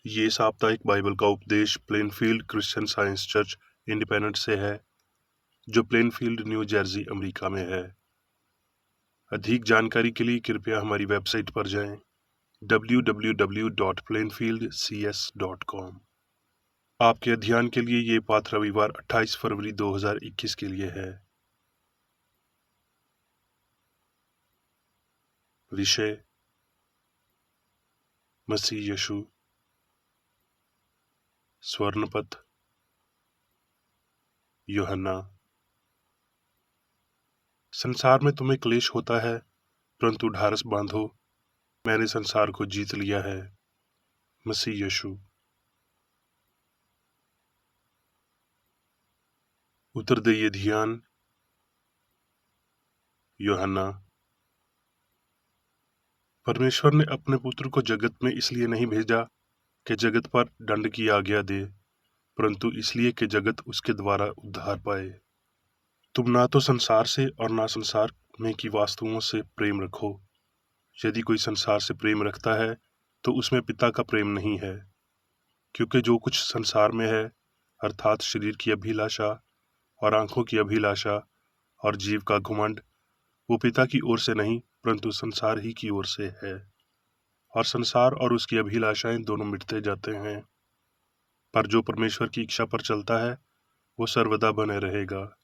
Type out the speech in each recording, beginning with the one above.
ये साप्ताहिक बाइबल का उपदेश Plainfield Christian science church independent से है, जो प्लेनफील्ड, न्यू जर्सी, अमेरिका में है। अधिक जानकारी के लिए कृपया हमारी वेबसाइट पर जाएं www.plainfieldcs.com। आपके अध्ययन के लिए ये पाठ रविवार 28 फरवरी 2021 के लिए है। विषय: मसीह यीशु, स्वर्णपथ, यूहन्ना। संसार में तुम्हें क्लेश होता है, परंतु ढारस बांधो, मैंने संसार को जीत लिया है। मसीह यीशु। उत्तरदेय ध्यान। यूहन्ना। परमेश्वर ने अपने पुत्र को जगत में इसलिए नहीं भेजा कि जगत पर दंड की आज्ञा दे, परंतु इसलिए कि जगत उसके द्वारा उद्धार पाए। तुम ना तो संसार से और ना संसार में की वस्तुओं से प्रेम रखो। यदि कोई संसार से प्रेम रखता है तो उसमें पिता का प्रेम नहीं है, क्योंकि जो कुछ संसार में है, अर्थात शरीर की अभिलाषा और आंखों की अभिलाषा और जीव का घमंड, वो पिता की ओर से नहीं परंतु संसार ही की ओर से है। और संसार और उसकी अभिलाषाएं दोनों मिटते जाते हैं, पर जो परमेश्वर की इच्छा पर चलता है वो सर्वदा बने रहेगा।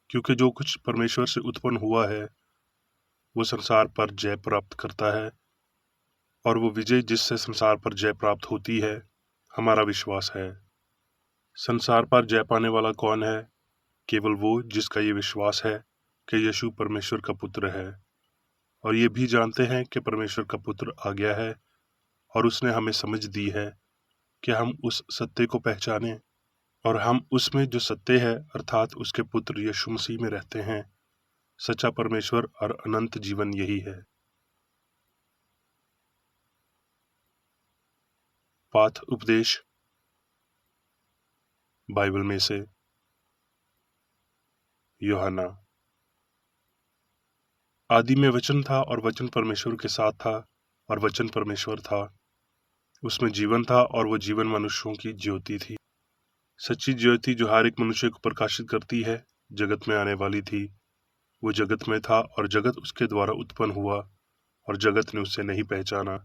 क्योंकि जो कुछ परमेश्वर से उत्पन्न हुआ है वो संसार पर जय प्राप्त करता है, और वो विजय जिससे संसार पर जय प्राप्त होती है हमारा विश्वास है। संसार पर जय पाने वाला कौन है? केवल वो जिसका ये विश्वास है कि यीशु परमेश्वर का पुत्र है। और ये भी जानते हैं कि परमेश्वर का पुत्र आ गया है और उसने हमें समझ दी है कि हम उस सत्य को पहचानें, और हम उसमें जो सत्य है अर्थात उसके पुत्र यीशु मसीह में रहते हैं। सच्चा परमेश्वर और अनंत जीवन यही है। पाठ उपदेश बाइबल में से। यूहन्ना। आदि में वचन था और वचन परमेश्वर के साथ था और वचन परमेश्वर था। उसमें जीवन था और वो जीवन मनुष्यों की ज्योति थी। सच्ची ज्योति जो हर एक मनुष्य को प्रकाशित करती है जगत में आने वाली थी। वो जगत में था और जगत उसके द्वारा उत्पन्न हुआ और जगत ने उसे नहीं पहचाना,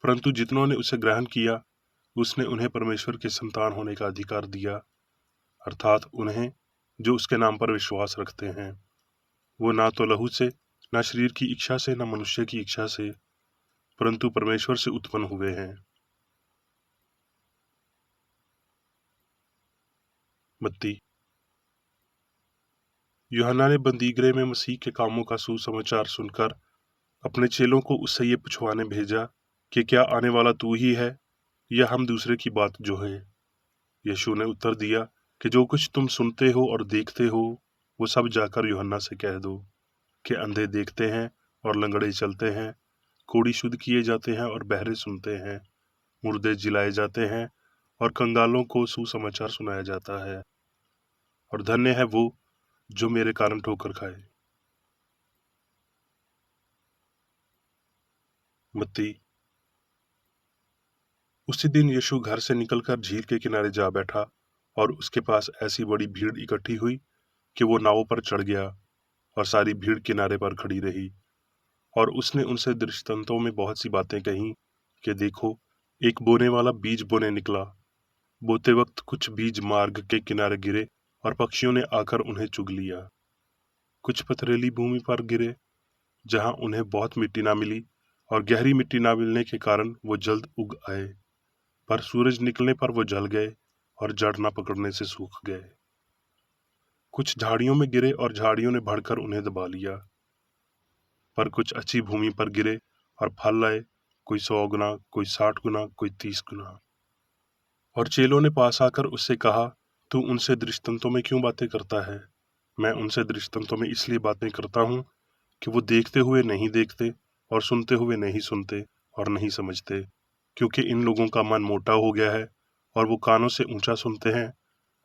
परंतु जितनों ने उसे ग्रहण किया उसने उन्हें परमेश्वर के संतान होने का अधिकार दिया, अर्थात उन्हें जो उसके नाम पर विश्वास रखते हैं। वो ना तो लहू से, ना शरीर की इच्छा से, ना मनुष्य की इच्छा से, परंतु परमेश्वर से उत्पन्न हुए हैं। मत्ती। यूहन्ना ने बंदीगृह में मसीह के कामों का सुसमाचार सुनकर अपने चेलों को उससे ये पूछवाने भेजा कि क्या आने वाला तू ही है या हम दूसरे की बात जो है। यीशु ने उत्तर दिया कि जो कुछ तुम सुनते हो और देखते हो वो सब जाकर यूहन्ना से कह दो कि अंधे देखते हैं और लंगड़े चलते हैं, कोढ़ी शुद्ध किए जाते हैं और बहरे सुनते हैं, मुर्दे जिलाए जाते हैं और कंगालों को सुसमाचार सुनाया जाता है। और धन्य है वो जो मेरे कारण ठोकर खाए। मत्ती। उसी दिन यीशु घर से निकलकर झील के किनारे जा बैठा और उसके पास ऐसी बड़ी भीड़ इकट्ठी हुई कि वो नाव पर चढ़ गया और सारी भीड़ किनारे पर खड़ी रही। और उसने उनसे दृष्टांतों में बहुत सी बातें कहीं कि देखो, एक बोने वाला बीज बोने निकला। बोते वक्त कुछ बीज मार्ग के किनारे गिरे और पक्षियों ने आकर उन्हें चुग लिया। कुछ पथरीली भूमि पर गिरे जहां उन्हें बहुत मिट्टी ना मिली, और गहरी मिट्टी ना मिलने के कारण वो जल्द उग आए, पर सूरज निकलने पर वो जल गए और जड़ न पकड़ने से सूख गए। कुछ झाड़ियों में गिरे और झाड़ियों ने बढ़कर उन्हें दबा लिया। पर कुछ अच्छी भूमि पर गिरे और फल लाए, कोई 100 गुना, कोई 60 गुना, कोई 30 गुना। और चेलों ने पास आकर उससे कहा, तू उनसे दृष्टांतों में क्यों बातें करता है? मैं उनसे दृष्टांतों में इसलिए बातें करता हूँ कि वो देखते हुए नहीं देखते और सुनते हुए नहीं सुनते और नहीं समझते, क्योंकि इन लोगों का मन मोटा हो गया है और वो कानों से ऊंचा सुनते हैं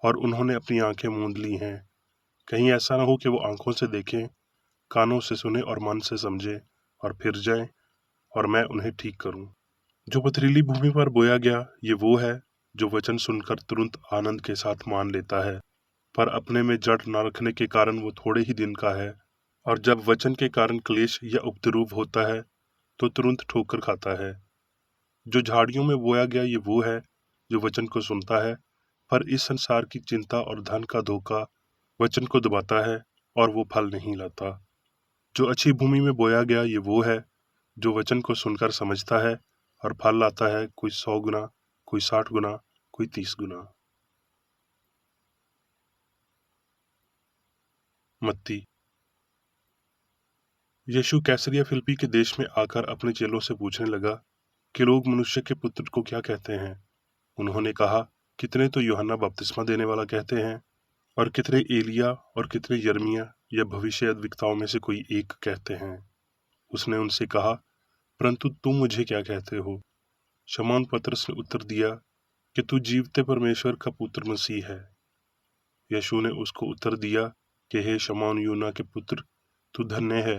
और उन्होंने अपनी आंखें मूंद ली हैं। कहीं ऐसा ना हो कि वो आंखों से देखें, कानों से सुने और मन से समझें और फिर जाएं और मैं उन्हें ठीक करूं। जो पथरीली भूमि पर बोया गया ये वो है जो वचन सुनकर तुरंत आनंद के साथ मान लेता है, पर अपने में जड़ न रखने के कारण वो थोड़े ही दिन का है, और जब वचन के कारण क्लेश या उपद्रव होता है तो तुरंत ठोकर खाता है। जो झाड़ियों में बोया गया ये वो है जो वचन को सुनता है, पर इस संसार की चिंता और धन का धोखा वचन को दबाता है और वो फल नहीं लाता। जो अच्छी भूमि में बोया गया ये वो है जो वचन को सुनकर समझता है और फल लाता है, कोई 100 गुना, कोई 60 गुना, कोई 30 गुना। मत्ती। यीशु कैसरिया फिलिप्पी के देश में आकर अपने चेलों से पूछने लगा कि लोग मनुष्य के पुत्र को क्या कहते हैं। उन्होंने कहा, कितने तो यूहन्ना बपतिस्मा देने वाला कहते हैं, और कितने एलिया, और कितने यर्मिया या भविष्यद्वक्ताओं में से कोई एक कहते हैं। उसने उनसे कहा, परंतु तुम मुझे क्या कहते हो? शमौन पतरस ने उत्तर दिया कि तू जीवते परमेश्वर का पुत्र मसीह है। यीशु ने उसको उत्तर दिया कि हे शमौन यूना के पुत्र, तू धन्य है,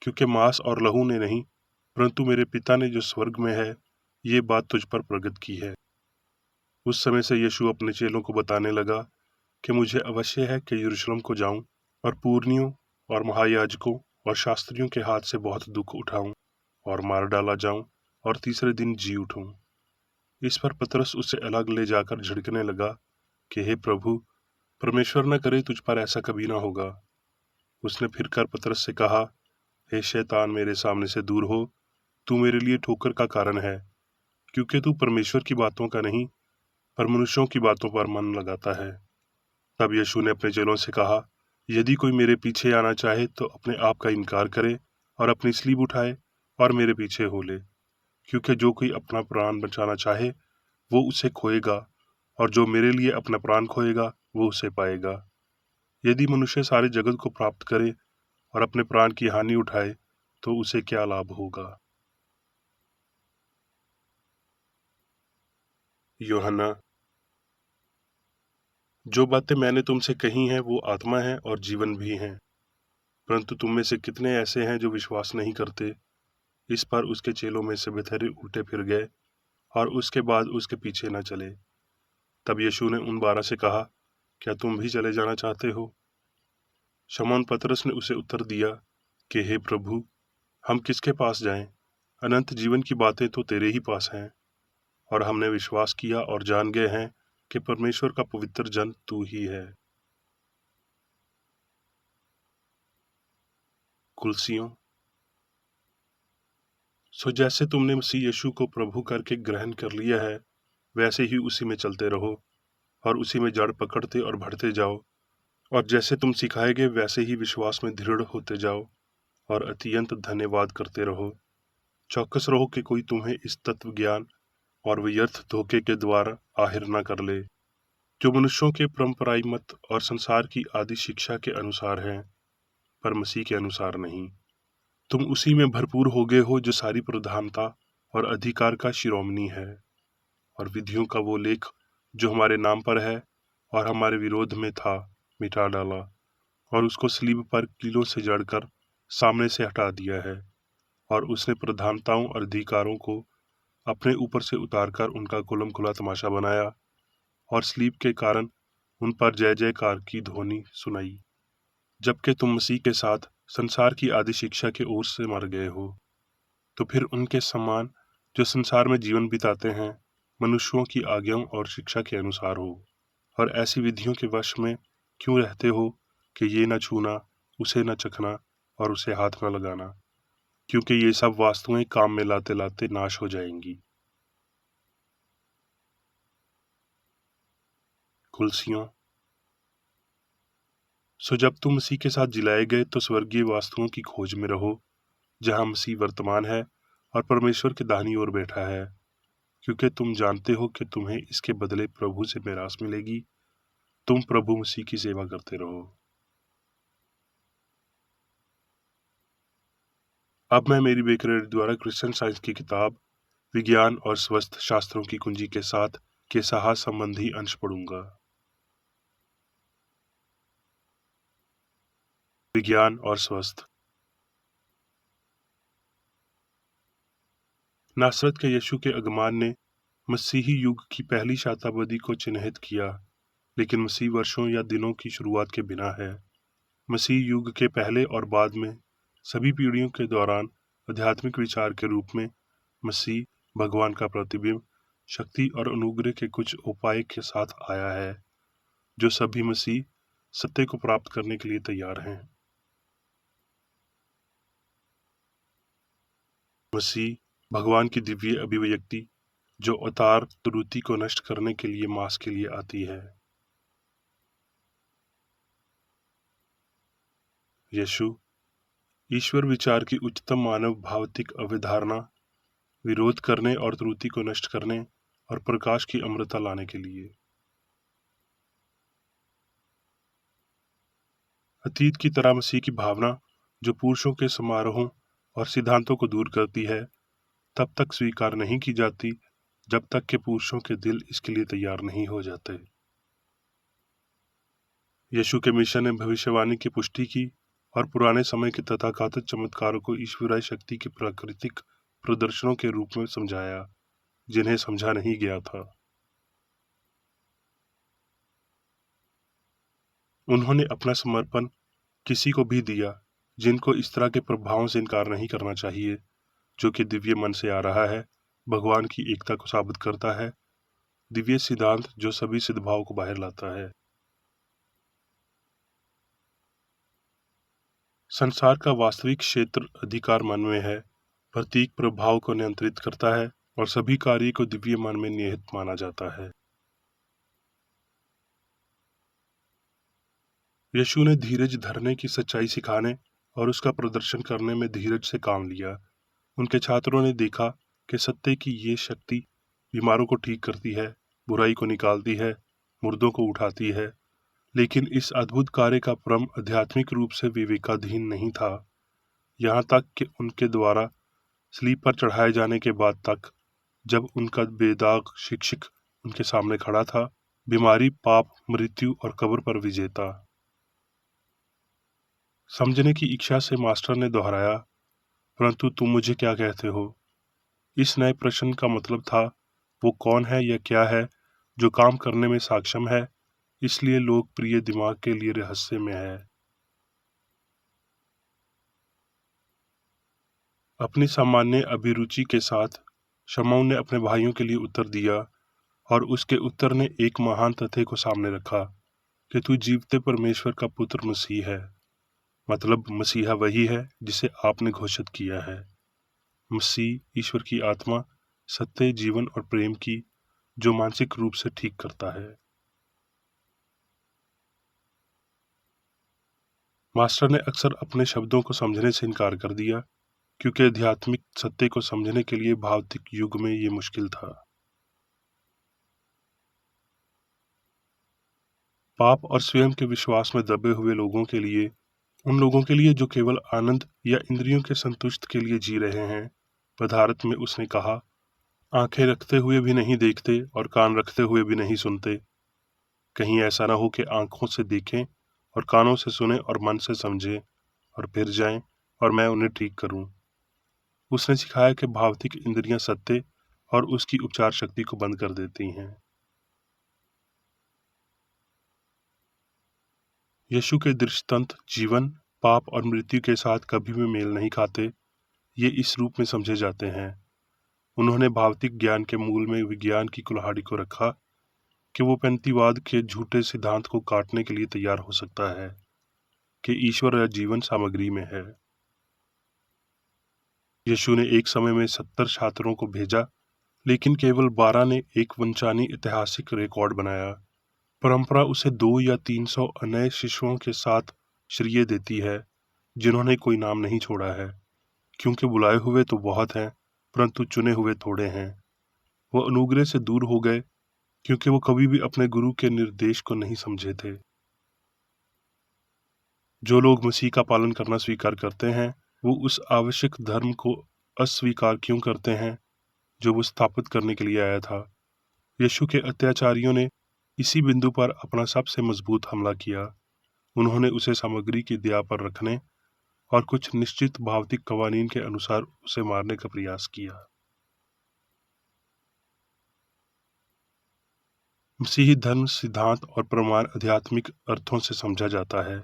क्योंकि मांस और लहू ने नहीं, परंतु मेरे पिता ने जो स्वर्ग में है ये बात तुझ पर प्रकट की है। उस समय से यीशु अपने चेलों को बताने लगा कि मुझे अवश्य है कि यरूशलेम को जाऊं और पुरनियों और महायाजकों और शास्त्रियों के हाथ से बहुत दुख उठाऊं और मार डाला जाऊं और तीसरे दिन जी उठूं। इस पर पतरस उसे अलग ले जाकर झिड़कने लगा कि हे प्रभु, परमेश्वर न करे तुझ पर ऐसा कभी ना होगा। उसने फिर कर पतरस से कहा, हे शैतान, मेरे सामने से दूर हो, तू मेरे लिए ठोकर का कारण है, क्योंकि तू परमेश्वर की बातों का नहीं पर मनुष्यों की बातों पर मन लगाता है। तब यीशु ने अपने चेलों से कहा, यदि कोई मेरे पीछे आना चाहे तो अपने आप का इनकार करे और अपनी स्लीब उठाए और मेरे पीछे हो ले। क्योंकि जो कोई अपना प्राण बचाना चाहे वो उसे खोएगा, और जो मेरे लिए अपना प्राण खोएगा वो उसे पाएगा। यदि मनुष्य सारे जगत को प्राप्त करे और अपने प्राण की हानि उठाए तो उसे क्या लाभ होगा। यूहन्ना। जो बातें मैंने तुमसे कही हैं वो आत्मा है और जीवन भी हैं, परंतु तुम में से कितने ऐसे हैं जो विश्वास नहीं करते। इस पर उसके चेलों में से बेथरे उल्टे फिर गए और उसके बाद उसके पीछे न चले। तब यीशु ने उन 12 से कहा, क्या तुम भी चले जाना चाहते हो? शमौन पतरस ने उसे उत्तर दिया कि हे प्रभु, हम किसके पास जाएं? अनंत जीवन की बातें तो तेरे ही पास हैं, और हमने विश्वास किया और जान गए हैं कि परमेश्वर का पवित्र जन तू ही है। कुलसियों। सो जैसे तुमने मसीह यीशु को प्रभु करके ग्रहण कर लिया है, वैसे ही उसी में चलते रहो और उसी में जड़ पकड़ते और बढ़ते जाओ, और जैसे तुम सिखाए गए वैसे ही विश्वास में दृढ़ होते जाओ और अत्यंत धन्यवाद करते रहो। चौकस रहो कि कोई तुम्हें इस तत्व ज्ञान और व्यर्थ धोखे के द्वारा आहिर न कर ले, जो मनुष्यों के परंपराई मत और संसार की आदि शिक्षा के अनुसार है, पर मसीह के अनुसार नहीं। तुम उसी में भरपूर हो गए हो जो सारी प्रधानता और अधिकार का शिरोमणि है, और विधियों का वो लेख जो हमारे नाम पर है और हमारे विरोध में था मिटा डाला, और उसको स्लीब पर कीलों से जड़कर सामने से हटा दिया है। और उसने प्रधानताओं और अधिकारों को अपने ऊपर से उतारकर उनका कुलम खुला तमाशा बनाया, और स्लीब के कारण उन पर जय जयकार की ध्वनि सुनाई। जबकि तुम मसीह के साथ संसार की आदि शिक्षा के ओर से मर गए हो, तो फिर उनके समान जो संसार में जीवन बिताते हैं मनुष्यों की आज्ञाओं और शिक्षा के अनुसार हो, और ऐसी विधियों के वश में क्यों रहते हो कि ये न छूना, उसे न चखना और उसे हाथ न लगाना, क्योंकि ये सब वास्तुएं काम में लाते लाते नाश हो जाएंगी। कुलसियों। सो जब तुम मसीह के साथ जिलाए गए तो स्वर्गीय वास्तुओं की खोज में रहो, जहाँ मसीह वर्तमान है और परमेश्वर के दाहिनी ओर बैठा है, क्योंकि तुम जानते हो कि तुम्हें इसके बदले प्रभु से मिरास मिलेगी। तुम प्रभु मसीह की सेवा करते रहो। अब मैं मेरी बेकरी द्वारा क्रिश्चियन साइंस की किताब विज्ञान और स्वस्थ शास्त्रों की कुंजी के साथ के साहस संबंधी अंश पढ़ूंगा। विज्ञान और स्वस्थ। नासरत के यीशु के आगमन ने मसीही युग की पहली शताब्दी को चिन्हित किया, लेकिन मसीह वर्षों या दिनों की शुरुआत के बिना है। मसीह युग के पहले और बाद में सभी पीढ़ियों के दौरान आध्यात्मिक विचार के रूप में मसीह भगवान का प्रतिबिंब, शक्ति और अनुग्रह के कुछ उपाय के साथ आया है, जो सभी मसीह सत्य को प्राप्त करने के लिए तैयार हैं। मसीह भगवान की दिव्य अभिव्यक्ति, जो अवतार त्रुटि को नष्ट करने के लिए मांस के लिए आती है। यीशु ईश्वर विचार की उच्चतम मानव भौतिक अवधारणा, विरोध करने और त्रुटि को नष्ट करने और प्रकाश की अमृतता लाने के लिए। अतीत की तरह मसीह की भावना, जो पुरुषों के समारोहों और सिद्धांतों को दूर करती है, तब तक स्वीकार नहीं की जाती जब तक कि पुरुषों के दिल इसके लिए तैयार नहीं हो जाते। यीशु के मिशन ने भविष्यवाणी की पुष्टि की और पुराने समय के तथाकथित चमत्कारों को ईश्वरीय शक्ति के प्राकृतिक प्रदर्शनों के रूप में समझाया, जिन्हें समझा नहीं गया था। उन्होंने अपना समर्पण किसी को भी दिया जिनको इस तरह के प्रभावों से इनकार नहीं करना चाहिए, जो कि दिव्य मन से आ रहा है, भगवान की एकता को साबित करता है, दिव्य सिद्धांत जो सभी सद्भाव को बाहर लाता है। संसार का वास्तविक क्षेत्र अधिकार मन में है, प्रतीक प्रभाव को नियंत्रित करता है और सभी कार्य को दिव्य मन में निहित माना जाता है। यीशु ने धीरज धरने की सच्चाई सिखाने और उसका प्रदर्शन करने में धीरज से काम लिया। उनके छात्रों ने देखा कि सत्य की ये शक्ति बीमारों को ठीक करती है, बुराई को निकालती है, मुर्दों को उठाती है, लेकिन इस अद्भुत कार्य का क्रम आध्यात्मिक रूप से विवेकाधीन नहीं था। यहाँ तक कि उनके द्वारा स्लीप पर चढ़ाए जाने के बाद तक, जब उनका बेदाग शिक्षक उनके सामने खड़ा था, बीमारी, पाप, मृत्यु और कब्र पर विजेता। समझने की इच्छा से मास्टर ने दोहराया, परंतु तुम मुझे क्या कहते हो? इस नए प्रश्न का मतलब था, वो कौन है या क्या है जो काम करने में सक्षम है, इसलिए लोकप्रिय दिमाग के लिए रहस्य में है। अपनी सामान्य अभिरुचि के साथ शमौन ने अपने भाइयों के लिए उत्तर दिया, और उसके उत्तर ने एक महान तथ्य को सामने रखा कि तू जीवते परमेश्वर का पुत्र मसीह है। मतलब मसीहा वही है जिसे आपने घोषित किया है। मसीह ईश्वर की आत्मा, सत्य, जीवन और प्रेम की, जो मानसिक रूप से ठीक करता है। मास्टर ने अक्सर अपने शब्दों को समझने से इनकार कर दिया, क्योंकि आध्यात्मिक सत्य को समझने के लिए भौतिक युग में ये मुश्किल था। पाप और स्वयं के विश्वास में दबे हुए लोगों के लिए, उन लोगों के लिए जो केवल आनंद या इंद्रियों के संतुष्ट के लिए जी रहे हैं, पदार्थ में उसने कहा, आंखें रखते हुए भी नहीं देखते और कान रखते हुए भी नहीं सुनते। कहीं ऐसा ना हो कि आंखों से देखें और कानों से सुने और मन से समझें और फिर जाएं और मैं उन्हें ठीक करूं। उसने सिखाया कि भौतिक इंद्रियां सत्य और उसकी उपचार शक्ति को बंद कर देती हैं। यीशु के दृष्टांत जीवन, पाप और मृत्यु के साथ कभी भी मेल नहीं खाते। ये इस रूप में समझे जाते हैं। उन्होंने भौतिक ज्ञान के मूल में विज्ञान की कुल्हाड़ी को रखा कि वो पैंतीवाद के झूठे सिद्धांत को काटने के लिए तैयार हो सकता है कि ईश्वर या जीवन सामग्री में है। यीशु ने एक समय में 70 छात्रों को भेजा, लेकिन केवल 12 ने एक वंचानी ऐतिहासिक रिकॉर्ड बनाया। परंपरा उसे 2 या 300 अन्य शिष्यों के साथ श्रेय देती है, जिन्होंने कोई नाम नहीं छोड़ा है, क्योंकि बुलाए हुए तो बहुत हैं, परंतु चुने हुए थोड़े हैं। वो अनुग्रह से दूर हो गए, क्योंकि वो कभी भी अपने गुरु के निर्देश को नहीं समझे थे। जो लोग मसीह का पालन करना स्वीकार करते हैं, वो उस आवश्यक धर्म को अस्वीकार क्यों करते हैं जो वो स्थापित करने के लिए आया था? यीशु के अत्याचारियों ने इसी बिंदु पर अपना सबसे मजबूत हमला किया। उन्होंने उसे सामग्री की दया पर रखने और कुछ निश्चित भौतिक कवानीन के अनुसार उसे मारने का प्रयास किया। मसीही धर्म सिद्धांत और प्रमाण आध्यात्मिक अर्थों से समझा जाता है।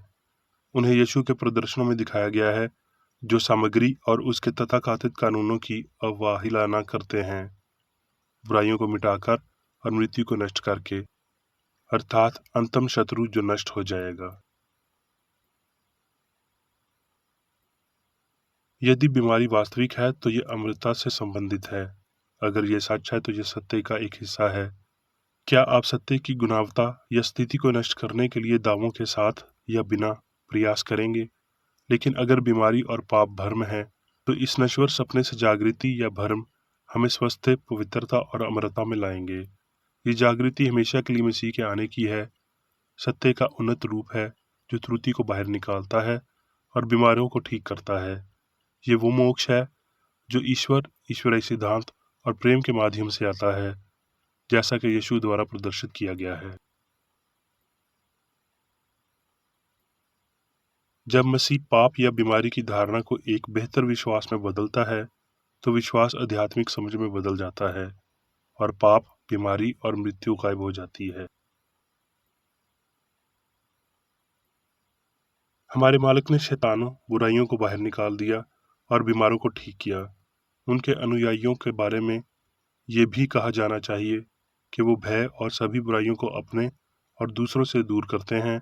उन्हें यीशु के प्रदर्शनों में दिखाया गया है, जो सामग्री और उसके तथाकथित कानूनों की अवहेलना करते हैं, बुराइयों को मिटाकर और मृत्यु को नष्ट करके, अर्थात अंतिम शत्रु जो नष्ट हो जाएगा। यदि बीमारी वास्तविक है तो ये अमृतता से संबंधित है। अगर ये सच है तो ये सत्य का एक हिस्सा है। क्या आप सत्य की गुणवत्ता या स्थिति को नष्ट करने के लिए दावों के साथ या बिना प्रयास करेंगे? लेकिन अगर बीमारी और पाप भ्रम है, तो इस नश्वर सपने से जागृति या भ्रम हमें स्वास्थ्य, पवित्रता और अमरता में लाएंगे। ये जागृति हमेशा के लिए मसीह के आने की है, सत्य का उन्नत रूप है जो त्रुटि को बाहर निकालता है और बीमारियों को ठीक करता है। ये वो मोक्ष है जो ईश्वरीय सिद्धांत और प्रेम के माध्यम से आता है, जैसा कि यीशु द्वारा प्रदर्शित किया गया है। जब मसीह पाप या बीमारी की धारणा को एक बेहतर विश्वास में बदलता है, तो विश्वास आध्यात्मिक समझ में बदल जाता है और पाप, बीमारी और मृत्यु गायब हो जाती है। हमारे मालिक ने शैतानों, बुराइयों को बाहर निकाल दिया और बीमारों को ठीक किया। उनके अनुयायियों के बारे में ये भी कहा जाना चाहिए कि वो भय और सभी बुराइयों को अपने और दूसरों से दूर करते हैं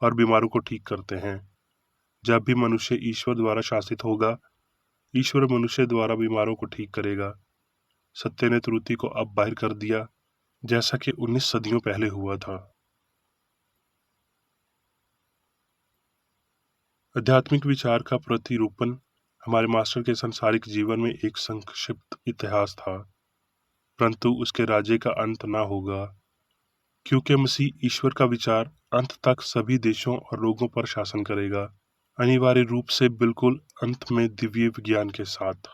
और बीमारों को ठीक करते हैं। जब भी मनुष्य ईश्वर द्वारा शासित होगा, ईश्वर मनुष्य द्वारा बीमारों को ठीक करेगा। सत्य ने त्रुटि को अब बाहर कर दिया, जैसा कि 19 सदियों पहले हुआ था। आध्यात्मिक विचार का प्रतिरूपण हमारे मास्टर के सांसारिक जीवन में एक संक्षिप्त इतिहास था, परंतु उसके राज्य का अंत न होगा, क्योंकि मसीह ईश्वर का विचार अंत तक सभी देशों और लोगों पर शासन करेगा, अनिवार्य रूप से बिल्कुल अंत में दिव्य विज्ञान के साथ।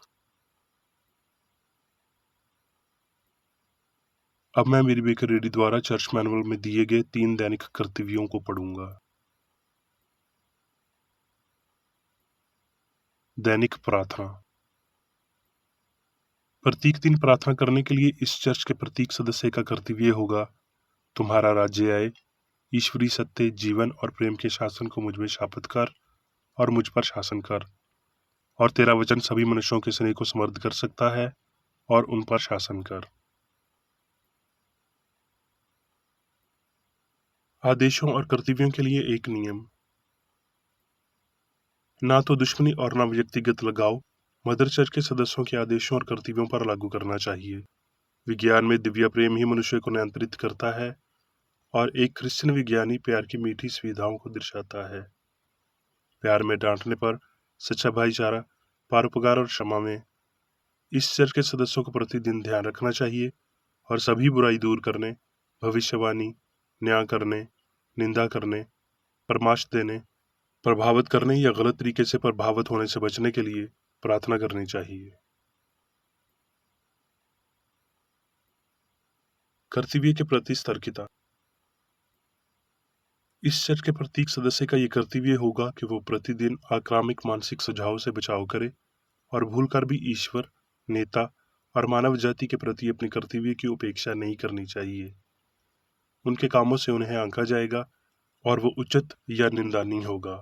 अब मैं मेरी बेकर रेडी द्वारा चर्च मैनुअल में दिए गए 3 दैनिक कर्तव्यों को पढ़ूंगा। दैनिक प्रार्थना। प्रत्येक दिन प्रार्थना करने के लिए इस चर्च के प्रत्येक सदस्य का कर्तव्य होगा, तुम्हारा राज्य आए, ईश्वरीय सत्य, जीवन और प्रेम के शासन को मुझ में स्थापित कर और मुझ पर शासन कर, और तेरा वचन सभी मनुष्यों के स्नेह को समृद्ध कर सकता है और उन पर शासन कर। आदेशों और कर्तव्यों के लिए एक नियम। ना तो दुश्मनी और ना व्यक्तिगत लगाव मदर चर्च के सदस्यों के आदेशों और कर्तव्यों पर लागू करना चाहिए। विज्ञान में दिव्य प्रेम ही मनुष्य को नियंत्रित करता है और एक क्रिश्चियन विज्ञानी प्यार की मीठी सुविधाओं को दर्शाता है। प्यार में डांटने पर, सच्चा भाईचारा, परोपकार और क्षमा में। इस चर्च के सदस्यों को प्रतिदिन ध्यान रखना चाहिए और सभी बुराई दूर करने, भविष्यवाणी, न्याय करने, निंदा करने, परामर्श देने, प्रभावित करने या गलत तरीके से प्रभावित होने से बचने के लिए प्रार्थना करनी चाहिए। कर्तव्य के प्रति सतर्कता। इस चर्च के प्रत्येक सदस्य का ये कर्तव्य होगा कि वो प्रतिदिन आक्रामक मानसिक सुझाव से बचाव करे और भूलकर भी ईश्वर, नेता और मानव जाति के प्रति अपने कर्तव्य की उपेक्षा नहीं करनी चाहिए। उनके कामों से उन्हें आंका जाएगा और वो उचित या निंदनीय होगा।